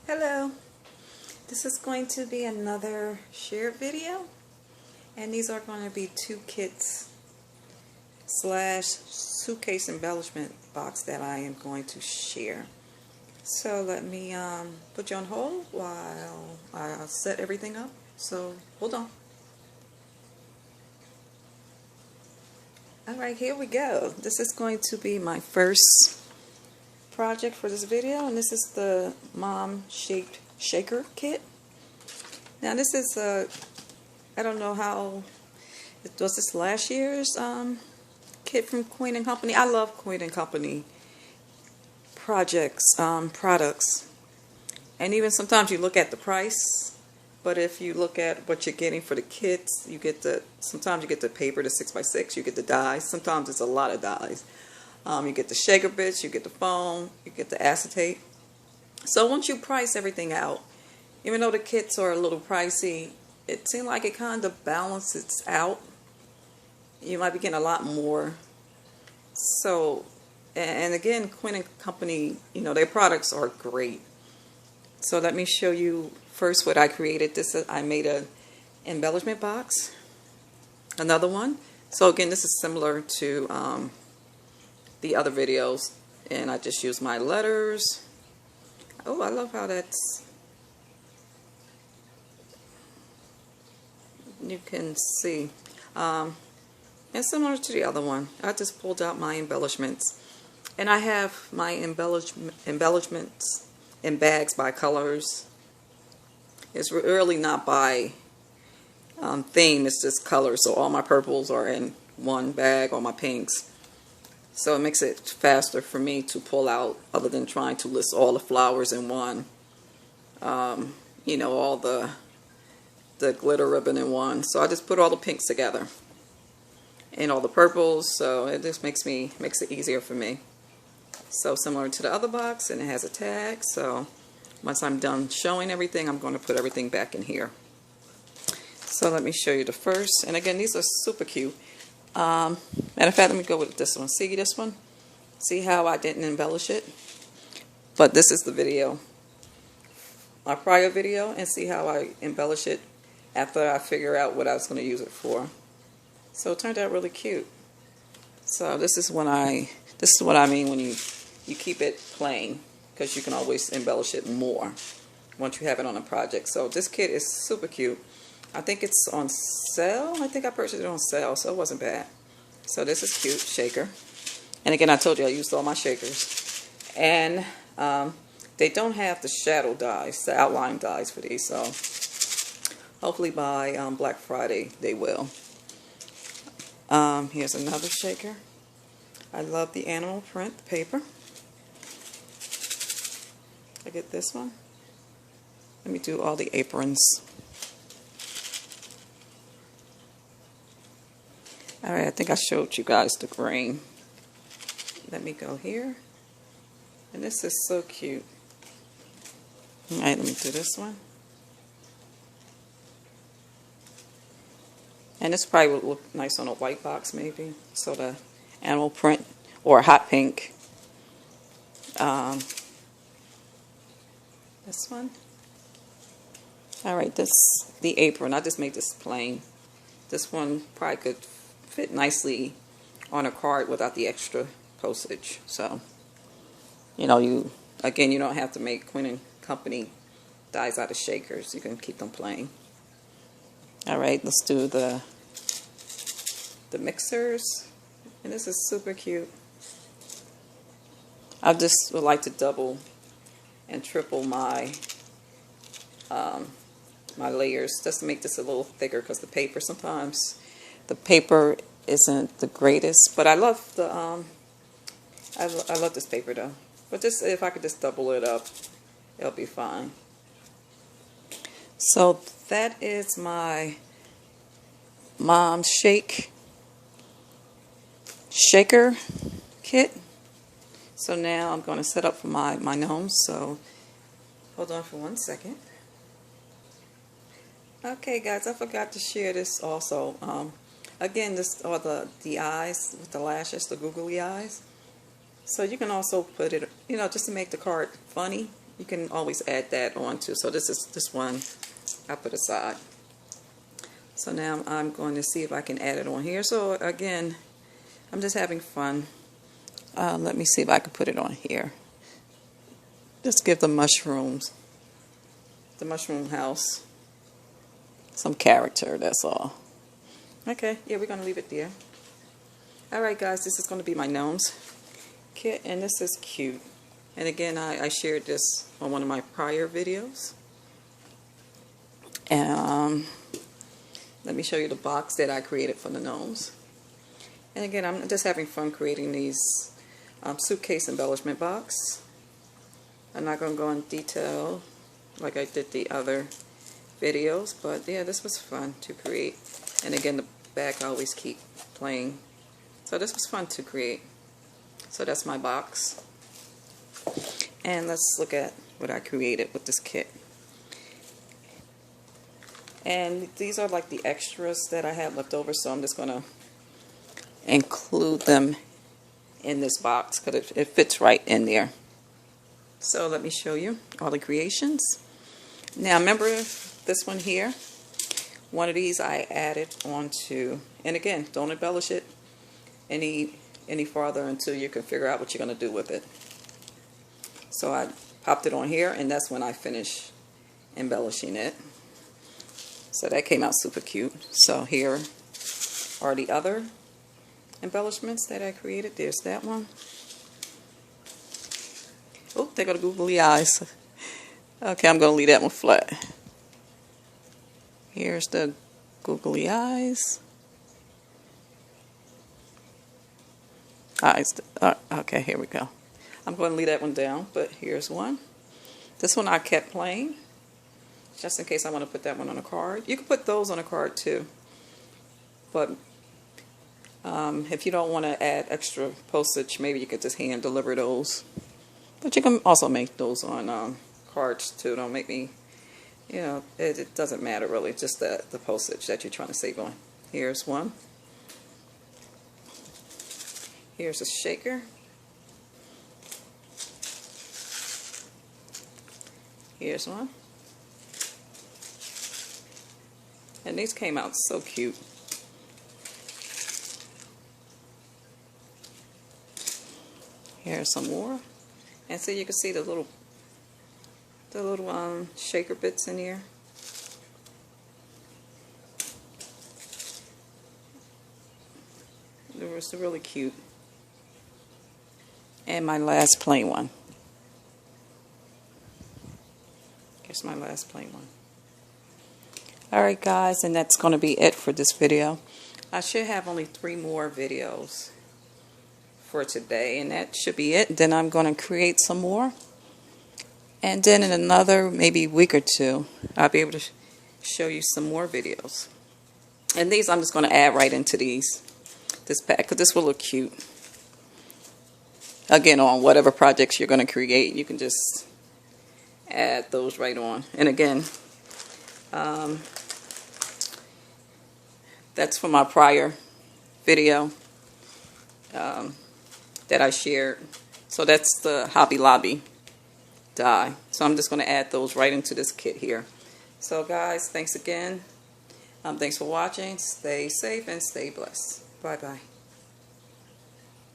Hello, this is going to be another shared video, and these are going to be two kits slash suitcase embellishment box that I am going to share. So let me put you on hold while I set everything up. So hold on. Alright, here we go. This is going to be my first project for this video, and this is the mom shaped shaker kit. Now this is I don't know how it was, this last year's kit from Queen & Company. I love Queen & Company projects, products, and even sometimes you look at the price, but if you look at what you're getting for the kits, you get sometimes you get the paper, the 6x6, you get the dies, sometimes it's a lot of dies. You get the shaker bits, you get the foam, you get the acetate. So once you price everything out, even though the kits are a little pricey, it seemed like it kind of balances out. You might be getting a lot more. So, and again, Queen & Company, you know, their products are great. So let me show you first what I created. I made an embellishment box, another one. So again, this is similar to the other videos, and I just use my letters. Oh, I love how you can see, and similar to the other one, I just pulled out my embellishments, and I have my embellishments in bags by colors. It's really not by theme, it's just colors. So all my purples are in one bag, all my pinks. So it makes it faster for me to pull out, other than trying to list all the flowers in one. You know, all the glitter ribbon in one. So I just put all the pinks together and all the purples. So it just makes it easier for me. So similar to the other box, and it has a tag. So once I'm done showing everything, I'm going to put everything back in here. So let me show you the first. And again, these are super cute. Matter of fact, let me go with this one. See this one? See how I didn't embellish it? But this is the video, my prior video, and see how I embellish it after I figure out what I was going to use it for. So it turned out really cute. So this is what I mean when you keep it plain, because you can always embellish it more once you have it on a project. So this kit is super cute. I think it's on sale. I think I purchased it on sale, so it wasn't bad. So this is cute, shaker. And again, I told you I used all my shakers. And they don't have the shadow dies, the outline dies for these. So hopefully by Black Friday they will. Here's another shaker. I love the animal print paper. I get this one. Let me do all the aprons. Alright, I think I showed you guys the green. Let me go here. And this is so cute. Alright, let me do this one. And this probably would look nice on a white box maybe. So the animal print or hot pink. This one. Alright, the apron. I just made this plain. This one probably could fit nicely on a card without the extra postage. So, you know, you don't have to make Queen & Company dies out of shakers. You can keep them plain. Alright, let's do the mixers. And this is super cute. I just would like to double and triple my my layers just to make this a little thicker, because the paper sometimes the paper isn't the greatest, but I love the I love this paper though. But just if I could just double it up, it'll be fine. So that is my mom's shaker kit. So now I'm going to set up for my gnomes. So hold on for 1 second. Okay guys, I forgot to share this also. Again, this are the eyes with the lashes, the googly eyes. So you can also put it, you know, just to make the card funny. you can always add that on too. So this one I put aside. So now I'm going to see if I can add it on here. So again, I'm just having fun. Let me see if I can put it on here. Just give the mushroom house, some character, that's all. Okay, yeah, we're going to leave it there. Alright guys, this is going to be my gnomes kit, and this is cute. And again, I shared this on one of my prior videos. And let me show you the box that I created for the gnomes. And again, I'm just having fun creating these suitcase embellishment box. I'm not going to go in detail like I did the other videos, but yeah, this was fun to create. And again, the back I always keep playing. So this was fun to create. So that's my box. And let's look at what I created with this kit. And these are like the extras that I had left over, so I'm just going to include them in this box because it fits right in there. So let me show you all the creations. Now remember this one here? One of these I added onto, and again, don't embellish it any farther until you can figure out what you're going to do with it. So I popped it on here, and that's when I finished embellishing it. So that came out super cute. So here are the other embellishments that I created. There's that one. Oh, they got the googly eyes. Okay, I'm going to leave that one flat. Here's the googly eyes. Okay, here we go. I'm going to leave that one down, but here's one. This one I kept playing, just in case I want to put that one on a card. You can put those on a card too, but if you don't want to add extra postage, maybe you could just hand deliver those. But you can also make those on cards too. Don't make me, you know, it doesn't matter really, just the postage that you're trying to save on. Here's one. Here's a shaker. Here's one. And these came out so cute. Here's some more. And so you can see the little shaker bits in here. They were so really cute. And my last plain one. Here's my last plain one. Alright guys, and that's going to be it for this video. I should have only 3 more videos for today, and that should be it. Then I'm going to create some more. And then in another maybe week or 2, I'll be able to show you some more videos. And these I'm just going to add right into this pack, because this will look cute. Again, on whatever projects you're going to create, you can just add those right on. And again, that's from my prior video that I shared. So that's the Hobby Lobby die. So I'm just going to add those right into this kit here. So guys, thanks again. Thanks for watching. Stay safe and stay blessed. Bye-bye.